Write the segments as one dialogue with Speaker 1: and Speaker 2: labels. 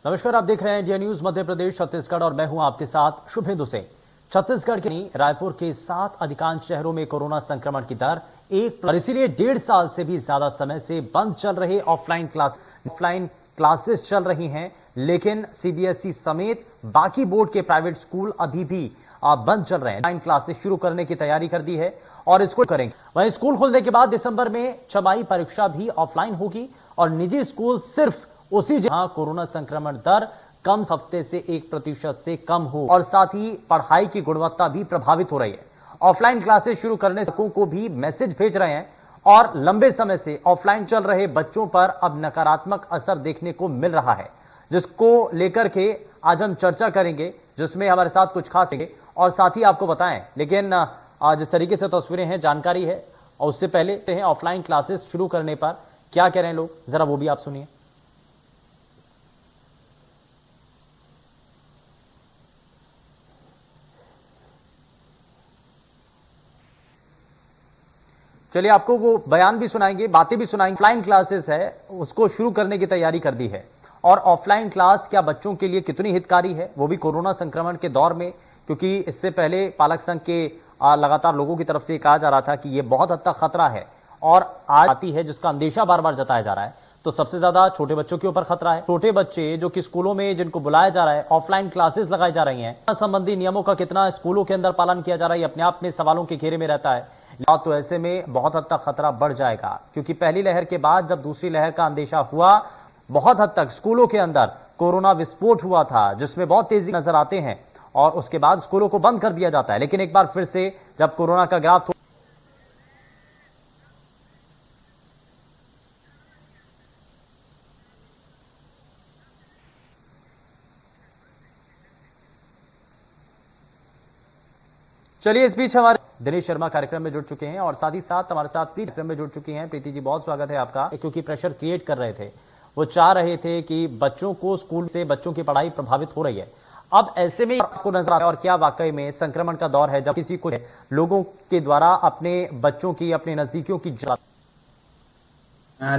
Speaker 1: नमस्कार, आप देख रहे हैं इंडिया न्यूज मध्य प्रदेश छत्तीसगढ़ और मैं हूं आपके साथ शुभेंदु सिंह। छत्तीसगढ़ के रायपुर के साथ अधिकांश शहरों में कोरोना संक्रमण की दर और इसीलिए 1.5 साल से भी ज्यादा समय से बंद चल रहे ऑफलाइन क्लासेस चल रही हैं। लेकिन सीबीएसई समेत बाकी बोर्ड के प्राइवेट स्कूल अभी भी बंद चल रहे हैं। ऑनलाइन क्लासेस शुरू करने की तैयारी कर दी है और इसको करेंगे। वहीं स्कूल खुलने के बाद दिसंबर में छमाही परीक्षा भी ऑफलाइन होगी और निजी स्कूल सिर्फ उसी जहां कोरोना संक्रमण दर कम हफ्ते से 1% से कम हो और साथ ही पढ़ाई की गुणवत्ता भी प्रभावित हो रही है। ऑफलाइन क्लासेस शुरू करने को भी मैसेज भेज रहे हैं और लंबे समय से ऑफलाइन चल रहे बच्चों पर अब नकारात्मक असर देखने को मिल रहा है, जिसको लेकर के आज हम चर्चा करेंगे, जिसमें हमारे साथ कुछ खास होंगे और साथ ही आपको बताएं। लेकिन जिस तरीके से तस्वीरें हैं, जानकारी है, और उससे पहले ऑफलाइन क्लासेस शुरू करने पर क्या कह रहे हैं लोग, जरा वो भी आप सुनिए। चलिए आपको वो बयान भी सुनाएंगे, बातें भी सुनाएंगे। ऑफलाइन क्लासेस है उसको शुरू करने की तैयारी कर दी है और ऑफलाइन क्लास क्या बच्चों के लिए कितनी हितकारी है, वो भी कोरोना संक्रमण के दौर में, क्योंकि इससे पहले पालक संघ के लगातार लोगों की तरफ से कहा जा रहा था कि ये बहुत हद तक खतरा है और आज आती है जिसका अंदेशा बार बार जताया जा रहा है। तो सबसे ज्यादा छोटे बच्चों के ऊपर खतरा है। छोटे बच्चे जो कि स्कूलों में जिनको बुलाया जा रहा है, ऑफलाइन क्लासेस लगाई जा रही हैं, संबंधी नियमों का कितना स्कूलों के अंदर पालन किया जा रहा है, अपने आप में सवालों के घेरे में रहता है। तो ऐसे में बहुत हद तक खतरा बढ़ जाएगा, क्योंकि पहली लहर के बाद जब दूसरी लहर का अंदेशा हुआ, बहुत हद तक स्कूलों के अंदर कोरोना विस्फोट हुआ था, जिसमें बहुत तेजी नजर आते हैं और उसके बाद स्कूलों को बंद कर दिया जाता है। लेकिन एक बार फिर से जब कोरोना का ग्राफ चलिए, इस बीच हमारे दिनेश शर्मा कार्यक्रम में जुड़ चुके हैं और साथ ही साथ हमारे साथ प्रीति कार्यक्रम में जुड़ चुकी हैं। प्रीति जी, बहुत स्वागत है आपका। क्योंकि प्रेशर क्रिएट कर रहे थे, वो चाह रहे थे कि बच्चों को स्कूल से बच्चों की पढ़ाई प्रभावित हो रही है। अब ऐसे में आपको नजर आता है और क्या वाकई में संक्रमण का दौर है जब किसी को लोगों के द्वारा अपने बच्चों की, अपने नजदीकियों की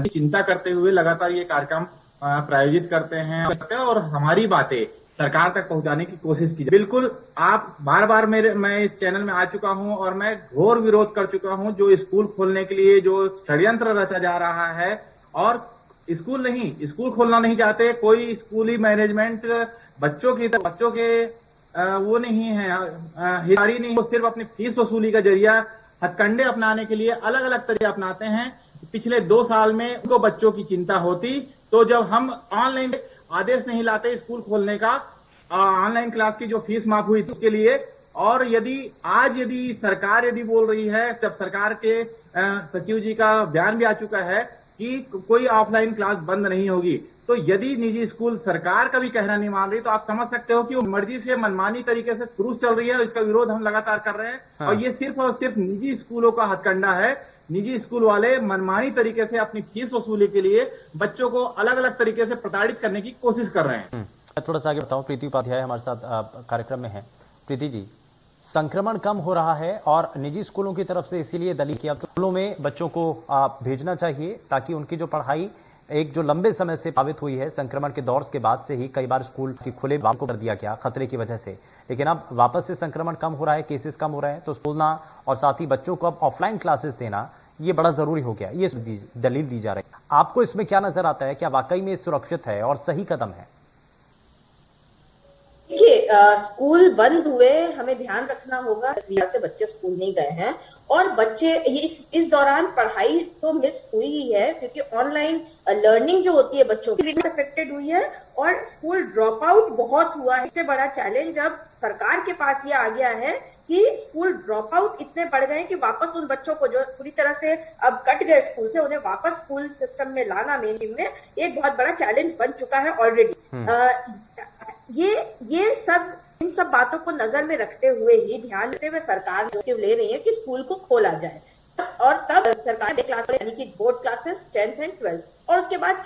Speaker 2: चिंता करते हुए लगातार ये कार्यक्रम प्रायोजित करते हैं और हमारी बातें सरकार तक पहुंचाने की कोशिश की। बिल्कुल, आप बार बार मैं इस चैनल में आ चुका हूं और मैं घोर विरोध कर चुका हूं जो स्कूल खोलने के लिए जो षड्यंत्र रचा जा रहा है। और स्कूल खोलना नहीं चाहते कोई स्कूली मैनेजमेंट, बच्चों के वो नहीं है, हितधारी नहीं, वो सिर्फ अपनी फीस वसूली का जरिया हथकंडे अपनाने के लिए अलग अलग तरीके अपनाते हैं। पिछले 2 साल में उनको बच्चों की चिंता होती, तो जब हम ऑनलाइन आदेश नहीं लाते स्कूल खोलने का, ऑनलाइन क्लास की जो फीस माफ हुई थी उसके लिए, और यदि सरकार बोल रही है, जब सरकार के सचिव जी का बयान भी आ चुका है कि कोई ऑफलाइन क्लास बंद नहीं होगी, तो यदि निजी स्कूल सरकार का भी कहना नहीं मान रही, तो आप समझ सकते हो कि वो मर्जी से मनमानी तरीके से शुरू चल रही है और इसका विरोध हम लगातार कर रहे हैं। हाँ। और ये सिर्फ और सिर्फ निजी स्कूलों का हथकंडा है। निजी स्कूल वाले मनमानी तरीके से अपनी फीस वसूली के लिए बच्चों को अलग अलग तरीके से प्रताड़ित करने की कोशिश कर रहे हैं।
Speaker 1: थोड़ा सा आगे बताऊं, प्रीति उपाध्याय हमारे साथ कार्यक्रम में है। प्रीति जी, संक्रमण कम हो रहा है और निजी स्कूलों की तरफ से इसीलिए दलील किया स्कूलों में बच्चों को भेजना चाहिए ताकि उनकी जो पढ़ाई एक जो लंबे समय से प्रभावित हुई है संक्रमण के दौर के बाद से ही, कई बार स्कूल की खुले को कर दिया गया खतरे की वजह से, लेकिन अब वापस से संक्रमण कम हो रहा है, केसेस कम हो रहे हैं, तो स्कूलना और साथ ही बच्चों को अब ऑफलाइन क्लासेस देना ये बड़ा जरूरी हो गया, ये दलील दी जा रही है। आपको इसमें क्या नजर आता है, क्या वाकई में सुरक्षित है और सही कदम है?
Speaker 3: देखिए, स्कूल बंद हुए, हमें ध्यान रखना होगा से बच्चे स्कूल नहीं गए हैं और बच्चे ये इस दौरान पढ़ाई तो मिस हुई ही है, क्योंकि ऑनलाइन लर्निंग जो होती है बच्चों की अफेक्टेड हुई है और स्कूल ड्रॉप आउट बहुत हुआ है। इससे बड़ा चैलेंज अब सरकार के पास ये आ गया है कि स्कूल ड्रॉप आउट इतने बढ़ गए कि वापस उन बच्चों को जो पूरी तरह से अब कट गए स्कूल से, उन्हें वापस स्कूल सिस्टम में लाना मेन स्ट्रीम में एक बहुत बड़ा चैलेंज बन चुका है ऑलरेडी। ये सब इन सब बातों को नजर में रखते हुए ही, ध्यान देते हुए सरकार जो ले रही है कि स्कूल को खोला जाए और तब सरकार क्लास यानी कि board classes 10th and 12th और उसके बाद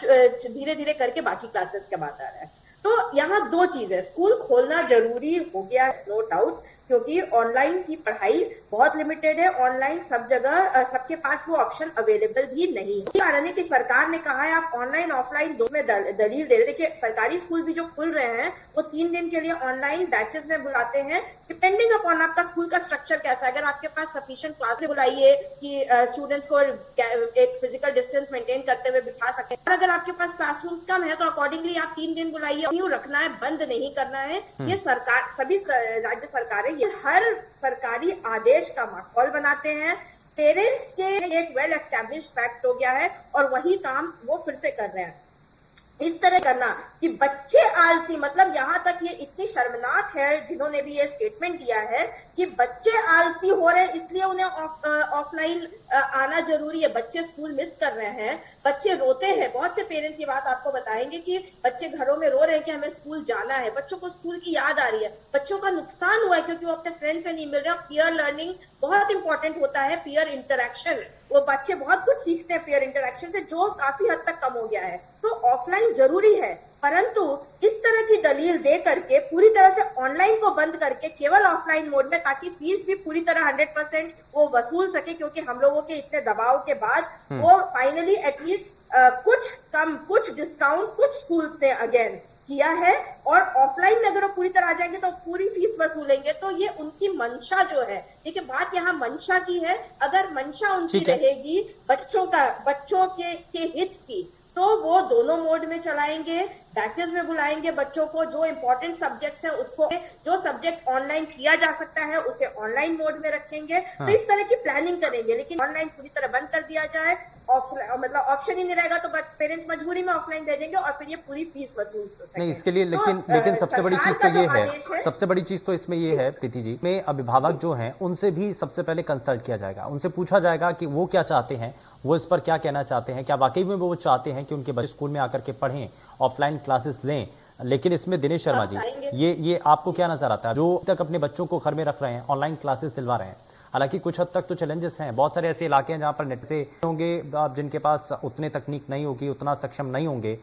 Speaker 3: धीरे धीरे करके बाकी क्लासेस के बाद आ रहा है। तो यहाँ दो चीजें, स्कूल खोलना जरूरी हो गया, नो डाउट, क्योंकि ऑनलाइन की पढ़ाई बहुत लिमिटेड है, ऑनलाइन सब जगह सबके पास वो ऑप्शन अवेलेबल भी नहीं है। कारण है कि सरकार ने कहा है आप ऑनलाइन ऑफलाइन दो में दलील दे रहे। देखिए सरकारी स्कूल भी जो खुल रहे हैं वो 3 दिन के लिए ऑनलाइन बैचेस में बुलाते हैं, डिपेंडिंग अपॉन आपका स्कूल का स्ट्रक्चर कैसा है। अगर आपके पास सफिशिएंट क्लासेस बुलाइए कि स्टूडेंट्स को एक फिजिकल डिस्टेंस मेंटेन करते हुए बिठा सके, और अगर आपके पास क्लासरूम्स कम है तो अकॉर्डिंगली आप 3 दिन बुलाइए। न्यू रखना है, बंद नहीं करना है। ये सरकार, सभी राज्य सरकारें ये हर सरकारी आदेश का माहौल बनाते हैं। पेरेंट्स के एक वेल एस्टैब्लिश्ड फैक्ट हो गया है और वही काम वो फिर से कर रहे हैं। इस तरह करना कि बच्चे आलसी, मतलब यहाँ तक ये इतनी शर्मनाक है जिन्होंने भी ये स्टेटमेंट दिया है कि बच्चे आलसी हो रहे हैं इसलिए उन्हें ऑफलाइन आना जरूरी है। बच्चे स्कूल मिस कर रहे हैं, बच्चे रोते हैं। बहुत से पेरेंट्स ये बात आपको बताएंगे कि बच्चे घरों में रो रहे हैं कि हमें स्कूल जाना है, बच्चों को स्कूल की याद आ रही है, बच्चों का नुकसान हुआ है क्योंकि वो अपने फ्रेंड से नहीं मिल रहे। पीयर लर्निंग बहुत इंपॉर्टेंट होता है, पीयर इंटरेक्शन, वो बच्चे बहुत कुछ सीखते हैं पीयर इंटरेक्शन से, जो काफी हद तक कम हो गया है। तो ऑफलाइन जरूरी है, परंतु इस तरह की दलील दे करके पूरी तरह से ऑनलाइन को बंद करके केवल ऑफलाइन मोड में, ताकि फीस भी पूरी तरह 100% वो वसूल सके, क्योंकि हम लोगों के इतने दबाव के बाद वो फाइनली एटलीस्ट कुछ कम, कुछ डिस्काउंट कुछ स्कूल्स ने अगेन किया है। और ऑफलाइन में अगर वो पूरी तरह आ जाएंगे तो पूरी फीस वसूलेंगे। तो ये उनकी मंशा जो है, देखिए बात यहाँ मंशा की है। अगर मंशा उनकी रहेगी बच्चों के हित की, तो वो दोनों मोड में चलाएंगे, बैचेस में बुलाएंगे बच्चों को, जो इंपॉर्टेंट सब्जेक्ट्स है उसको, जो सब्जेक्ट ऑनलाइन किया जा सकता है उसे ऑनलाइन मोड में रखेंगे। तो इस तरह की प्लानिंग करेंगे। लेकिन ऑनलाइन पूरी तरह बंद कर दिया जाए, ऑफलाइन मतलब ऑप्शन ही नहीं रहेगा, तो पेरेंट्स मजबूरी में ऑफलाइन भेजेंगे और फिर ये पूरी फीस वसूल सकेंगे।
Speaker 1: नहीं, इसके लिए लेकिन सबसे बड़ी चीज तो ये है, सबसे बड़ी चीज तो इसमें ये है प्रीति जी, में अभिभावक जो हैं उनसे भी सबसे पहले कंसल्ट किया जाएगा, उनसे पूछा जाएगा कि वो क्या चाहते हैं, वो इस पर क्या कहना चाहते हैं, क्या वाकई में वो चाहते हैं कि उनके बच्चे स्कूल में आकर के पढ़ें, ऑफलाइन क्लासेस लें। लेकिन इसमें दिनेश शर्मा जी, ये आपको क्या नजर आता है, जो तक अपने बच्चों को घर में रख रहे हैं, ऑनलाइन क्लासेस दिलवा रहे हैं, हालांकि कुछ हद तक तो चैलेंजेस हैं, बहुत सारे ऐसे इलाके हैं जहां पर नेट से होंगे, जिनके पास उतने तकनीक नहीं होगी, उतना सक्षम नहीं होंगे,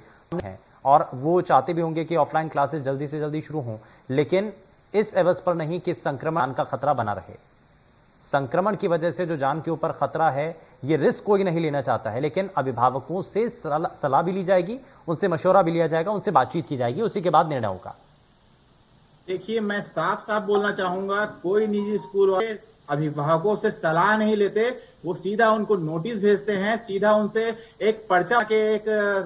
Speaker 1: और वो चाहते भी होंगे कि ऑफलाइन क्लासेस जल्दी से जल्दी शुरू हों, लेकिन इस एवज पर नहीं कि संक्रमण का खतरा बना रहे। संक्रमण की वजह से जो जान के ऊपर खतरा है, ये रिस्क कोई नहीं लेना चाहता है, लेकिन अभिभावकों से सलाह भी ली जाएगी, उनसे मशवरा भी लिया जाएगा, उनसे बातचीत की जाएगी, उसी के बाद निर्णय होगा।
Speaker 2: देखिए, मैं साफ साफ बोलना चाहूंगा, कोई निजी स्कूल वाले अभिभावकों से सलाह नहीं लेते, वो सीधा उनको नोटिस भेजते हैं, सीधा उनसे एक पर्चा के एक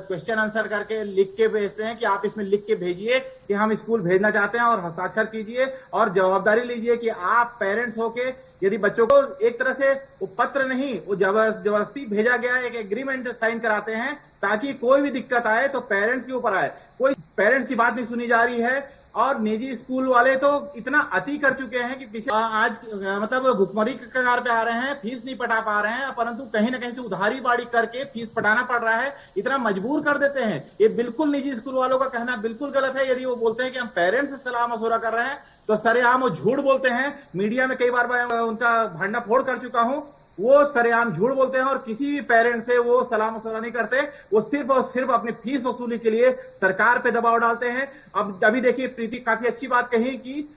Speaker 2: क्वेश्चन आंसर करके लिख के भेजते हैं कि आप इसमें लिख के भेजिए कि हम स्कूल भेजना चाहते हैं और हस्ताक्षर कीजिए और जवाबदारी लीजिए कि आप पेरेंट्स होके यदि बच्चों को एक तरह से वो पत्र नहीं, वो जबरदस्ती भेजा गया एक एग्रीमेंट साइन कराते हैं ताकि कोई भी दिक्कत आए तो पेरेंट्स के ऊपर आए। कोई पेरेंट्स की बात नहीं सुनी जा रही है और निजी स्कूल वाले तो इतना अति कर चुके हैं कि पिछले आज मतलब भुखमरी के कगार पे आ रहे हैं, फीस नहीं पटा पा रहे हैं, परंतु कहीं ना कहीं से उधारी बाड़ी करके फीस पटाना पड़ रहा है, इतना मजबूर कर देते हैं। ये बिल्कुल निजी स्कूल वालों का कहना बिल्कुल गलत है। यदि वो बोलते हैं कि हम पेरेंट्स से सलाह मशवरा कर रहे हैं तो सरेआम वो झूठ बोलते हैं। मीडिया में कई बार मैं उनका भंडाफोड़ कर चुका हूं, वो सरेआम झूठ बोलते हैं और किसी भी पेरेंट से वो सलाह मशवरा नहीं करते। वो सिर्फ और सिर्फ अपनी फीस वसूली के लिए सरकार पे दबाव डालते हैं। अब अभी देखिए, प्रीति काफी अच्छी बात कही कि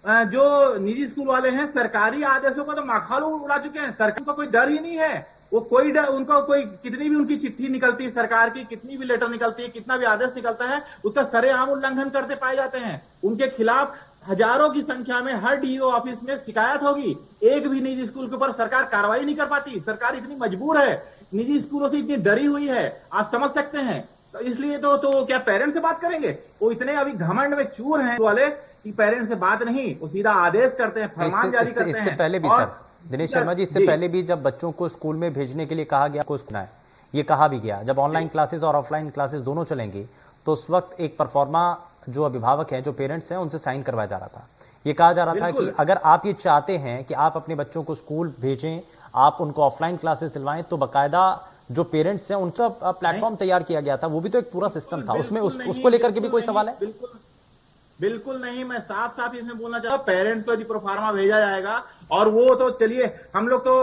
Speaker 2: जो निजी स्कूल वाले हैं सरकारी आदेशों का तो माखालू उड़ा चुके हैं। सरकार का कोई डर ही नहीं है, वो कोई डर, उनका कोई कितनी भी उनकी चिट्ठी निकलती है सरकार की, कितनी भी लेटर निकलती है, कितना भी आदेश निकलता है, उसका सरेआम उल्लंघन करते पाए जाते हैं। उनके खिलाफ हजारों की संख्या में हर डीओ ऑफिस में शिकायत होगी। एक भी निजी स्कूल के ऊपर सरकार कार्रवाई नहीं कर पाती। सरकार इतनी मजबूर है, निजी स्कूलों से इतनी डरी हुई है, आप समझ सकते हैं। तो इसलिए तो क्या पेरेंट्स से बात करेंगे? वो इतने अभी घमंड में चूर हैं वाले कि पेरेंट्स से बात नहीं, वो सीधा आदेश करते हैं, फरमान जारी करते हैं।
Speaker 1: पहले भी सर दिनेश शर्मा जी, इससे पहले भी जब बच्चों को स्कूल में भेजने के लिए कहा गया, को स्कूल है, ये कहा भी गया जब ऑनलाइन क्लासेस और ऑफलाइन क्लासेस दोनों चलेंगी, तो उस वक्त एक परफॉर्मा जो अभिभावक हैं, जो पेरेंट्स हैं, उनसे साइन करवाया जा रहा था। ये कहा जा रहा था कि अगर आप ये चाहते हैं कि आप अपने बच्चों को स्कूल भेजें, आप उनको ऑफलाइन क्लासेस दिलवाएं, तो बाकायदा जो पेरेंट्स हैं उनका प्लेटफॉर्म तैयार किया गया था। वो भी तो एक पूरा सिस्टम था, उसमें उसको लेकर के भी कोई सवाल है?
Speaker 2: बिल्कुल नहीं। मैं साफ साफ इसमें बोलना चाहता हूँ, पेरेंट्स को यदि प्रोफार्मा भेजा जाएगा, और वो तो चलिए, हम लोग तो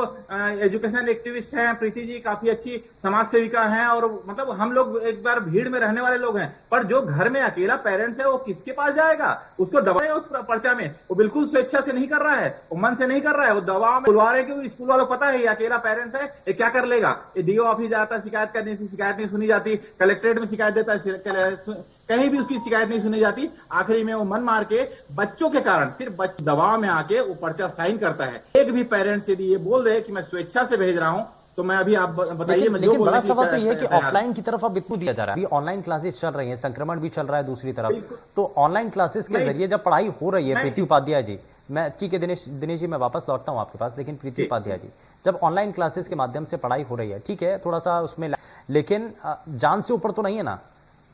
Speaker 2: एजुकेशन एक्टिविस्ट हैं, प्रीति जी काफी अच्छी समाज सेविका हैं, और मतलब हम लोग एक बार भीड़ में रहने वाले लोग हैं, पर जो घर में अकेला पेरेंट्स है वो किसके पास जाएगा? उसको दबाए उस पर्चा में, वो बिल्कुल स्वेच्छा से नहीं कर रहा है, वो मन से नहीं कर रहा है, वो दबाव में बुलवा रहे, क्योंकि स्कूल वालों को पता है ये अकेला पेरेंट्स है, ये क्या कर लेगा। ये डीओ ऑफिस जाता है, शिकायत करने से शिकायत नहीं सुनी जाती, कलेक्ट्रेट में शिकायत देता है, कहीं भी उसकी शिकायत नहीं सुनी जाती। आखिरी में वो मन मार के बच्चों के कारण सिर्फ दबाव में आके वो पर्चा साइन करता है। एक भी पेरेंट्स यदि ये बोल दे कि मैं स्वेच्छा से भेज रहा हूं, तो मैं अभी आप बताइए, मैं जो
Speaker 1: लेकिन
Speaker 2: बोल
Speaker 1: बड़ा
Speaker 2: रही
Speaker 1: सवाल तो ये है कि ऑफलाइन की तरफ अब इतना दिया जा रहा है, ऑनलाइन क्लासेस चल रही हैं, संक्रमण भी चल रहा है दूसरी तरफ, तो ऑनलाइन क्लासेस के जरिए जब पढ़ाई हो रही है, प्रीति उपाध्याय जी, मैं ठीक है दिनेश जी मैं वापस लौटता हूं आपके पास, लेकिन प्रीति उपाध्याय जी, जब ऑनलाइन क्लासेस के माध्यम से पढ़ाई हो रही है, ठीक है थोड़ा सा उसमें, लेकिन जान से ऊपर तो नहीं है ना।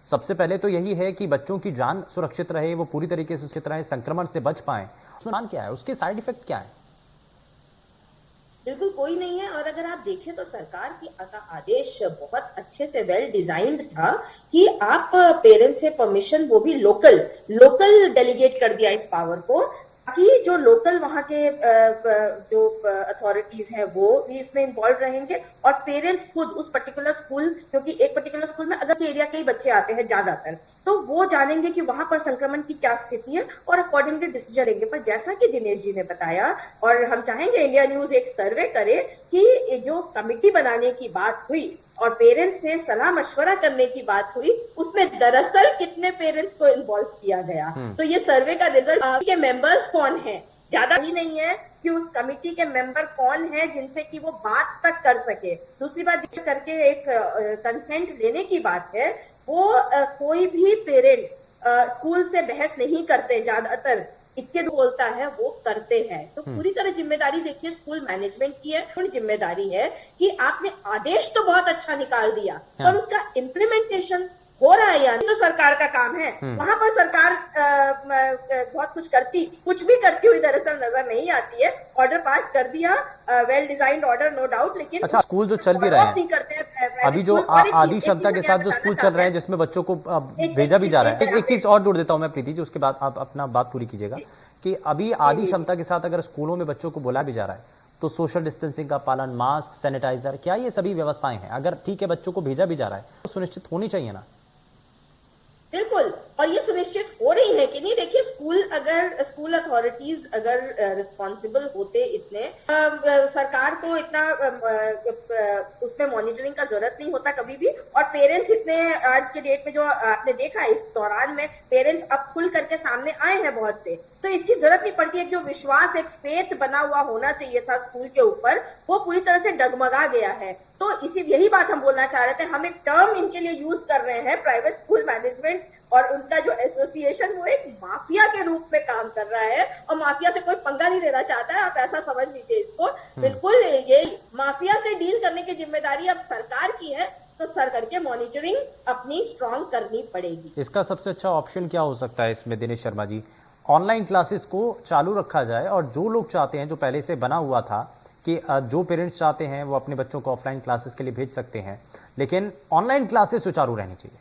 Speaker 1: सबसे पहले तो यही है कि बच्चों की जान सुरक्षित रहे, वो पूरी तरीके से सुरक्षित रहे, संक्रमण से बच पाए। उसमें क्या है, उसके साइड इफेक्ट क्या है?
Speaker 3: बिल्कुल कोई नहीं है। और अगर आप देखें तो सरकार की आदेश बहुत अच्छे से वेल डिजाइंड था कि आप पेरेंट्स से परमिशन, वो भी लोकल डेलीगेट कर दिया इस पावर को, कि जो लोकल वहां के जो अथॉरिटीज हैं वो भी इसमें इन्वॉल्व रहेंगे, और पेरेंट्स खुद उस पर्टिकुलर स्कूल, क्योंकि एक पर्टिकुलर स्कूल में अगर एरिया के ही बच्चे आते हैं ज्यादातर, तो वो जानेंगे कि वहां पर संक्रमण की क्या स्थिति है और अकॉर्डिंगली डिसीजन लेंगे। पर जैसा कि दिनेश जी ने बताया, और हम चाहेंगे इंडिया न्यूज एक सर्वे करे कि जो कमिटी बनाने की बात हुई और पेरेंट्स से सलाह मशवरा करने की बात हुई, उसमें दरअसल कितने पेरेंट्स को इन्वॉल्व किया गया। तो ये सर्वे का रिजल्ट के मेंबर्स कौन है, ज्यादा ही नहीं है कि उस कमिटी के मेंबर कौन है जिनसे कि वो बात तक कर सके। दूसरी बात करके एक कंसेंट लेने की बात है, वो कोई भी पेरेंट स्कूल से बहस नहीं करते, ज्यादातर इक्के दो बोलता है वो करते हैं। तो पूरी तरह जिम्मेदारी देखिए स्कूल मैनेजमेंट की है, पूरी जिम्मेदारी है कि आपने आदेश तो बहुत अच्छा निकाल दिया, पर उसका इम्प्लीमेंटेशन हो रहा है या नहीं, तो सरकार का काम है। वहां पर सरकार बहुत कुछ भी करती हुई दरअसल नजर नहीं आती है। ऑर्डर पास कर दिया, well designed order no doubt, लेकिन
Speaker 1: अच्छा स्कूल जो चल भी रहे हैं,
Speaker 3: नहीं करते हैं
Speaker 1: अभी जो आधी क्षमता के साथ जो स्कूल चल रहे हैं, जिसमें बच्चों को भेजा भी जा रहा है, एक चीज और जोड़ देता हूं मैं प्रीति जी, उसके बाद आप अपना बात पूरी कीजिएगा, कि अभी आधी क्षमता के साथ अगर स्कूलों में बच्चों को बुला भी जा रहा है, तो सोशल डिस्टेंसिंग का पालन, मास्क, सैनिटाइजर, क्या ये सभी व्यवस्थाएं हैं? अगर ठीक है बच्चों को भेजा भी जा रहा है तो सुनिश्चित होनी चाहिए ना।
Speaker 3: बिल्कुल, और ये सुनिश्चित हो रही है कि नहीं। देखिए स्कूल अथॉरिटीज अगर रिस्पॉन्सिबल होते, इतने सरकार को इतना उसमें मॉनिटरिंग का जरूरत नहीं होता कभी भी। और पेरेंट्स इतने आज के डेट में जो आपने देखा इस दौरान में, पेरेंट्स अब खुल करके सामने आए हैं बहुत से, तो इसकी जरूरत नहीं पड़ती। एक जो विश्वास, एक फेथ बना हुआ होना चाहिए था स्कूल के ऊपर, वो पूरी तरह से डगमगा गया है। तो यही बात हम बोलना चाह रहे थे। हम एक टर्म इनके लिए यूज कर रहे हैं, प्राइवेट स्कूल मैनेजमेंट, और उनका जो एसोसिएशन वो एक माफिया के रूप में काम कर रहा है, और माफिया से कोई पंगा नहीं लेना चाहता है, आप ऐसा समझ लीजिए इसको। बिल्कुल ये माफिया से डील करने की जिम्मेदारी अब सरकार की है, तो सरकार के मॉनिटरिंग अपनी स्ट्रॉन्ग करनी पड़ेगी।
Speaker 1: इसका सबसे अच्छा ऑप्शन क्या हो सकता है इसमें दिनेश शर्मा जी? ऑनलाइन क्लासेस को चालू रखा जाए, और जो लोग चाहते हैं, जो पहले से बना हुआ था कि जो पेरेंट्स चाहते हैं वो अपने बच्चों को ऑफलाइन क्लासेस के लिए भेज सकते हैं, लेकिन ऑनलाइन क्लासेस सुचारू रहनी चाहिए।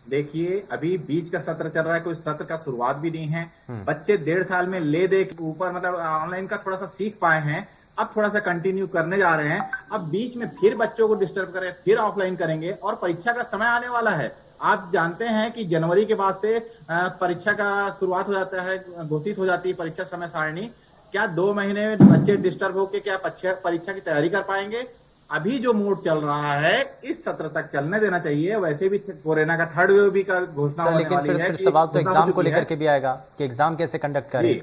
Speaker 2: देखिए अभी बीच का सत्र चल रहा है, कोई सत्र का शुरुआत भी नहीं है। बच्चे 1.5 साल में ले दे के ऊपर मतलब ऑनलाइन का थोड़ा सा सीख पाए हैं, अब थोड़ा सा कंटिन्यू करने जा रहे हैं। अब बीच में फिर बच्चों को डिस्टर्ब करें, फिर ऑफलाइन करेंगे, और परीक्षा का समय आने वाला है। आप जानते हैं कि जनवरी के बाद से परीक्षा का शुरुआत हो जाता है, घोषित हो जाती है परीक्षा समय सारणी। क्या 2 महीने में बच्चे डिस्टर्ब होकर क्या परीक्षा की तैयारी कर पाएंगे? अभी जो मूड चल रहा है इस सत्र तक चलने देना चाहिए। वैसे भी कोरोना का 3rd वेव भी का घोषणा होने
Speaker 1: लेकिन
Speaker 2: वाली है।
Speaker 1: फिर सवाल तो एग्जाम को लेकर के भी आएगा कि एग्जाम कैसे कंडक्ट करें।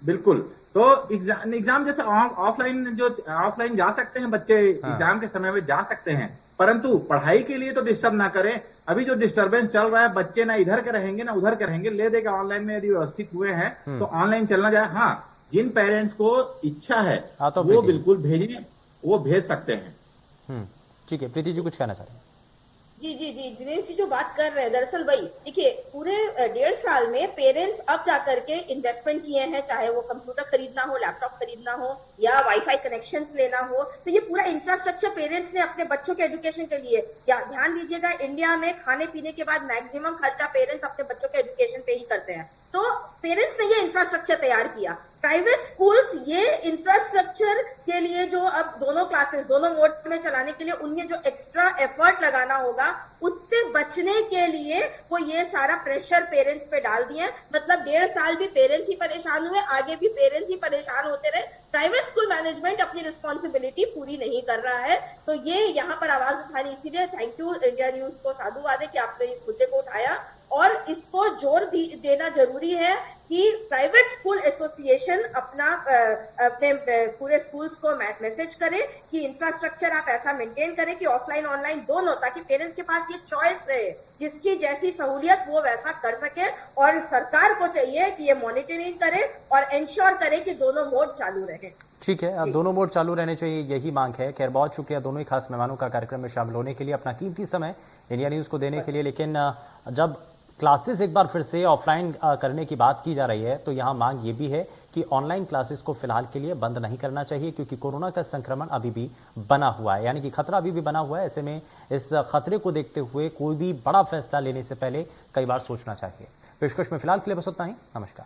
Speaker 2: बिल्कुल, तो एग्जाम जैसे ऑफलाइन जा सकते हैं बच्चे, एग्जाम के समय में जा सकते हैं, परंतु पढ़ाई के लिए तो डिस्टर्ब ना करें। अभी जो डिस्टर्बेंस चल रहा है, बच्चे ना इधर के रहेंगे ना उधर के रहेंगे, ले देगा ऑनलाइन में। यदि व्यवस्थित हुए हैं तो ऑनलाइन चलना जाए। हाँ, जिन पेरेंट्स को इच्छा है
Speaker 1: तो
Speaker 2: वो बिल्कुल भेजिए, वो भेज सकते हैं।
Speaker 1: ठीक है, प्रीति जी कुछ कहना चाह रहे हैं?
Speaker 3: जी दिनेश जी जो बात कर रहे हैं दरअसल वही देखिए पूरे 1.5 साल में पेरेंट्स अब जाकर के इन्वेस्टमेंट किए हैं, चाहे वो कंप्यूटर खरीदना हो, लैपटॉप खरीदना हो या वाईफाई कनेक्शंस लेना हो, तो ये पूरा इंफ्रास्ट्रक्चर पेरेंट्स ने अपने बच्चों के एजुकेशन के लिए, या ध्यान दीजिएगा इंडिया में खाने पीने के बाद मैक्सिमम खर्चा पेरेंट्स अपने बच्चों के एजुकेशन पे ही करते हैं, तो पेरेंट्स ने ये इंफ्रास्ट्रक्चर तैयार किया। प्राइवेट स्कूल्स ये इंफ्रास्ट्रक्चर के लिए जो अब दोनों क्लासेस दोनों मोड में चलाने के लिए उन्हें जो एक्स्ट्रा एफर्ट लगाना होगा उससे बचने के लिए वो ये सारा प्रेशर पेरेंट्स पे डाल दिए। मतलब 1.5 साल भी पेरेंट्स ही परेशान हुए, आगे भी पेरेंट्स ही परेशान होते रहे। प्राइवेट स्कूल मैनेजमेंट अपनी रिस्पॉन्सिबिलिटी पूरी नहीं कर रहा है, तो ये यहाँ पर आवाज उठानी, इसीलिए थैंक यू इंडिया न्यूज को साधुवाद है कि आपने इस मुद्दे को उठाया और इसको जोर देना जरूरी है कि प्राइवेट स्कूल एसोसिएशन अपने पूरे स्कूल्स को मैसेज करे कि इंफ्रास्ट्रक्चर आप ऐसा मेंटेन करें कि ऑफलाइन ऑनलाइन दोनों, ताकि पेरेंट्स के पास ये चॉइस रहे, जिसकी जैसी सहूलियत वो वैसा कर सके। और सरकार को चाहिए कि ये मॉनिटरिंग करे और इंश्योर करे कि दोनों मोड चालू रहे।
Speaker 1: ठीक है, अब दोनों मोड चालू रहने चाहिए, यही मांग है। खैर बहुत शुक्रिया दोनों ही खास मेहमानों का कार्यक्रम में शामिल होने के लिए, अपना कीमती समय इंडिया न्यूज़ को देने के लिए। लेकिन जब क्लासेस एक बार फिर से ऑफलाइन करने की बात की जा रही है तो यहाँ मांग ये भी है कि ऑनलाइन क्लासेस को फिलहाल के लिए बंद नहीं करना चाहिए, क्योंकि कोरोना का संक्रमण अभी भी बना हुआ है, यानी कि खतरा अभी भी बना हुआ है। ऐसे में इस खतरे को देखते हुए कोई भी बड़ा फैसला लेने से पहले कई बार सोचना चाहिए। पेशकश में फिलहाल के लिए बस उतना ही। नमस्कार।